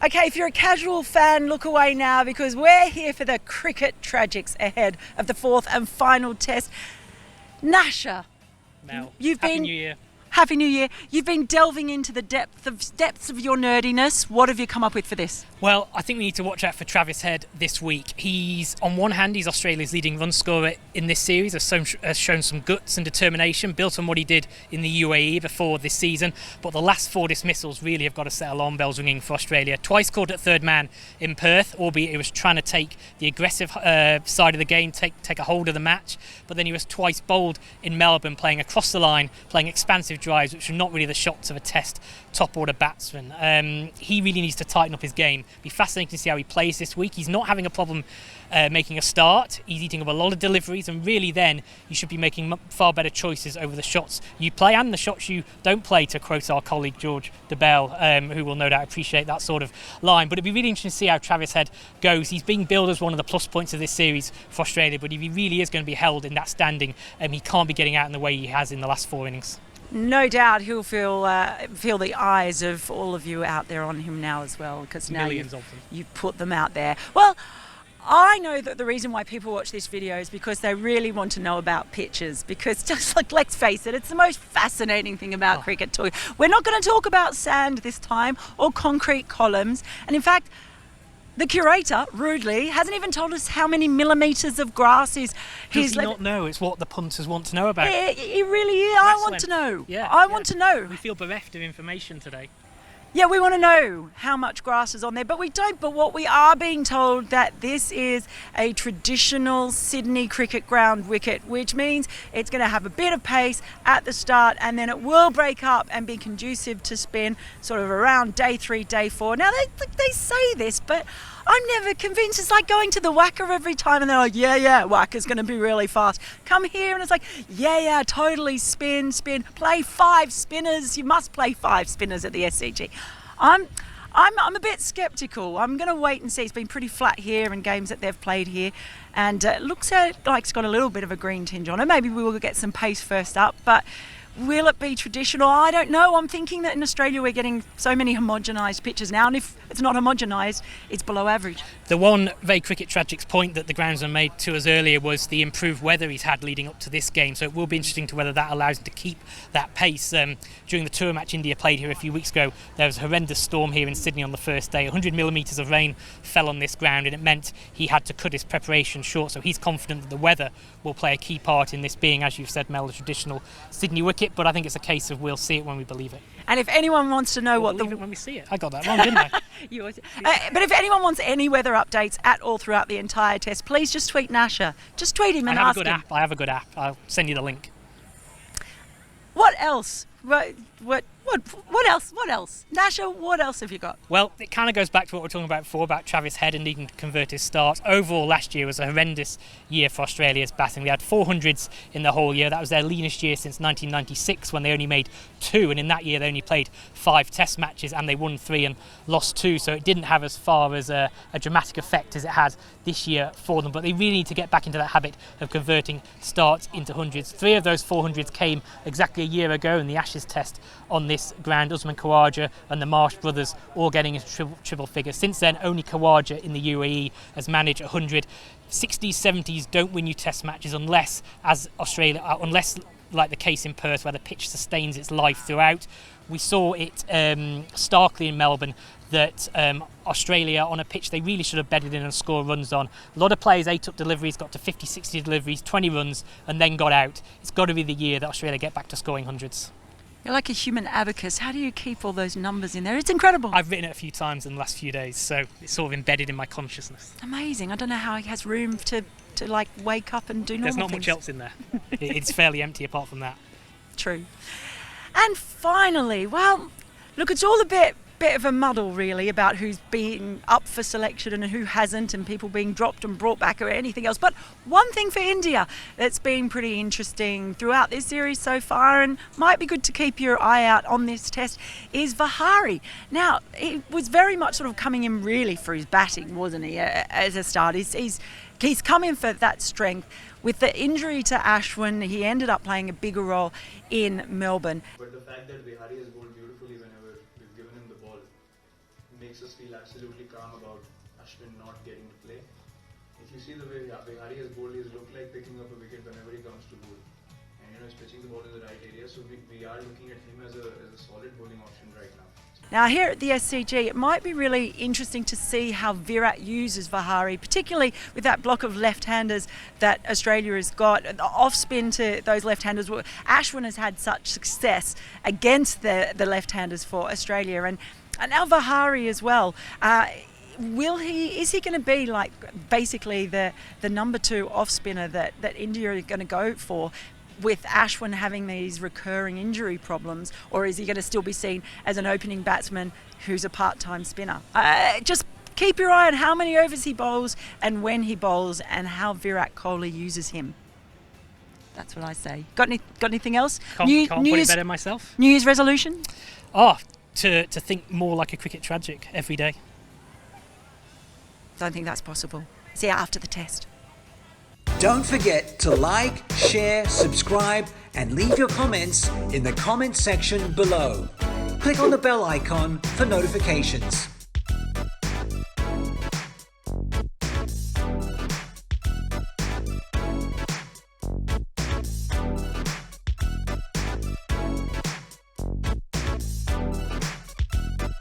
Okay, if you're a casual fan, look away now because we're here for the cricket tragics ahead of the fourth and final test. Nasha, Mel, Happy New Year. Happy New Year. You've been delving into the depths of your nerdiness. What have you come up with for this? Well, I think we need to watch out for Travis Head this week. He's, on one hand, he's Australia's leading run scorer in this series, has shown some guts and determination, built on what he did in the UAE before this season. But the last 4 dismissals really have got to set alarm bells ringing for Australia. Twice caught at third man in Perth, albeit he was trying to take the aggressive side of the game, take a hold of the match. But then he was twice bowled in Melbourne, playing across the line, playing expansive drives, which are not really the shots of a test top order batsman. He really needs to tighten up his game. Be fascinating to see how he plays this week. He's not having a problem making a start. He's eating up a lot of deliveries, and really then you should be making far better choices over the shots you play and the shots you don't play, to quote our colleague George DeBell, who will no doubt appreciate that sort of line. But it'd be really interesting to see how Travis Head goes. He's being billed as one of the plus points of this series for Australia, but if he really is going to be held in that standing, he can't be getting out in the way he has in the last 4 innings. No doubt he'll feel the eyes of all of you out there on him now as well, because now you've put them out there. Well, I know that the reason why people watch this video is because they really want to know about pitches, because just like, let's face it, it's the most fascinating thing about cricket too. We're not going to talk about sand this time or concrete columns, and in fact, the curator, rudely, hasn't even told us how many millimetres of grass he's not know. It's what the punters want to know about. He really is. I want to know. Yeah, I want to know. We feel bereft of information today. Yeah, we want to know how much grass is on there, but we don't. But what we are being told that this is a traditional Sydney cricket ground wicket, which means it's going to have a bit of pace at the start, and then it will break up and be conducive to spin sort of around day 3, day 4. Now, they say this, but I'm never convinced. It's like going to the whacker every time and they're like, yeah, whacker's going to be really fast. Come here and it's like, yeah, totally spin. Play 5 spinners. You must play 5 spinners at the SCG. I'm a bit sceptical. I'm going to wait and see. It's been pretty flat here in games that they've played here. And it looks like it's got a little bit of a green tinge on it. Maybe we will get some pace first up, but will it be traditional? I don't know. I'm thinking that in Australia we're getting so many homogenised pitches now, and if it's not homogenised, it's below average. The one very cricket tragics point that the groundsman made to us earlier was the improved weather he's had leading up to this game, so it will be interesting to whether that allows him to keep that pace. During the tour match India played here a few weeks ago, there was a horrendous storm here in Sydney on the first day. 100 millimetres of rain fell on this ground, and it meant he had to cut his preparation short, so he's confident that the weather will play a key part in this being, as you've said, Mel, the traditional Sydney wicket. But I think it's a case of we'll see it when we believe it. And if anyone wants to know believe it when we see it. I got that wrong, didn't I? But if anyone wants any weather updates at all throughout the entire test, please just tweet Nasha. Just tweet him and ask him. I have a good app. I'll send you the link. What else? What else? Nasha, what else have you got? Well, it kind of goes back to what we were talking about before, about Travis Head and needing to convert his start. Overall, last year was a horrendous year for Australia's batting. They had 400s in the whole year. That was their leanest year since 1996, when they only made 2. And in that year, they only played 5 test matches and they won 3 and lost 2. So it didn't have as far as a dramatic effect as it had this year for them. But they really need to get back into that habit of converting starts into hundreds. 3 of those 400s came exactly a year ago in the Ashes test on this ground. Usman Khawaja and the Marsh brothers all getting into triple figures. Since then, only Khawaja in the UAE has managed 100. 60s, 70s don't win you test matches unless, like the case in Perth, where the pitch sustains its life throughout. We saw it starkly in Melbourne that Australia, on a pitch they really should have bedded in and scored runs on. A lot of players ate up deliveries, got to 50, 60 deliveries, 20 runs, and then got out. It's got to be the year that Australia get back to scoring hundreds. You're like a human abacus. How do you keep all those numbers in there? It's incredible. I've written it a few times in the last few days, so it's sort of embedded in my consciousness. Amazing. I don't know how he has room to like wake up and do normal things. There's not much else in there. It's fairly empty apart from that. True. And finally, well, look, it's all a bit of a muddle really about who's been up for selection and who hasn't, and people being dropped and brought back or anything else. But one thing for India that's been pretty interesting throughout this series so far, and might be good to keep your eye out on this test, is Vihari. Now, he was very much sort of coming in really for his batting, wasn't he, as a start. He's come in for that strength. With the injury to Ashwin, he ended up playing a bigger role in Melbourne. But the fact that Vihari has bowled beautifully whenever we've given him the ball makes us feel absolutely calm about Ashwin not getting to play. If you see the way Vihari has bowled, he's looked like picking up a wicket whenever he comes to bowl. And he's pitching the ball in the right area, so we are looking at him as a solid bowling option right now. Now here at the SCG, it might be really interesting to see how Virat uses Vihari, particularly with that block of left-handers that Australia has got. The off-spin to those left-handers. Ashwin has had such success against the left-handers for Australia, and now Vihari as well. Is he going to be like basically the number 2 off-spinner that India are going to go for, with Ashwin having these recurring injury problems, or is he going to still be seen as an opening batsman who's a part-time spinner? Just keep your eye on how many overs he bowls and when he bowls, and how Virat Kohli uses him. That's what I say. Got anything else? Can't put it better myself. New Year's resolution? To think more like a cricket tragic every day. Don't think that's possible. See you after the test. Don't forget to like, share, subscribe, and leave your comments in the comment section below. Click on the bell icon for notifications.